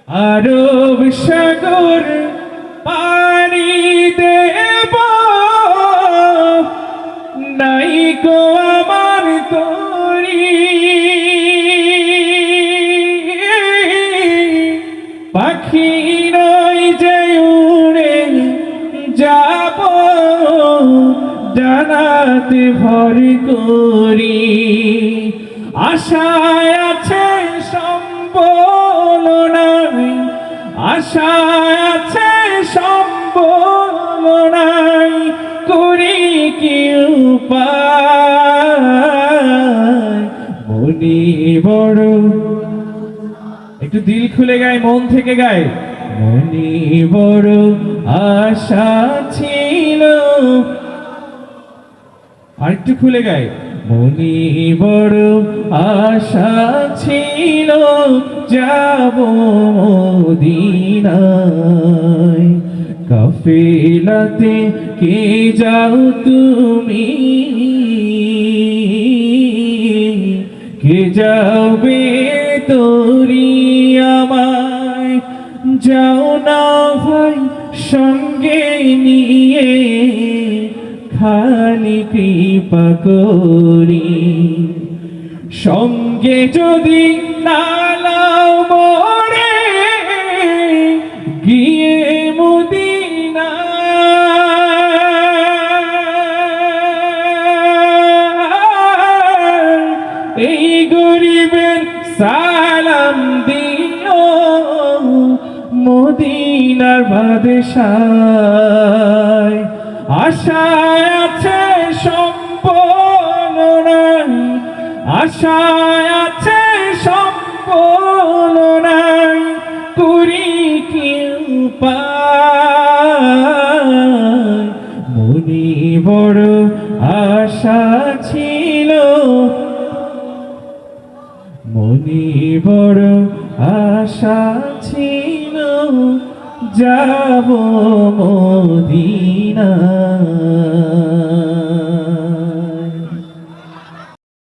আরব সাগর পাড়ি দেব, নাই গো আমার তরি, পাখি নয় যে উড়ে যাব, জানাতে ভর করি। আশায় আছে সম্বল নাই, আশায় আছে সম্বল নাই, করি কি উপায়। মনি বড়, একটু দিল খুলে গায়, মন থেকে গায়। মনি বড় আশা ছিল, আর একটু খুলে গায়। মনি বড় আশা ছিল, যাব মদিনায়। কাফেলাতে কে যাও তুমি, কে যাবে তোরি আমায়। যাও না ভাই সঙ্গে নিয়ে, খালি কৃপা করি। সঙ্গে যদি না নাও মোরে, গিয়ে মদিনা এই গরিবের সালাম দিও, মদিনার বাদশায়। আশায় আছে সম্বল নাই, আশায় আছে সম্বল নাই, করি কি উপায়। মনি বড় আশা ছিল, মনি বড় আশা ছিল, যাব মদিনা।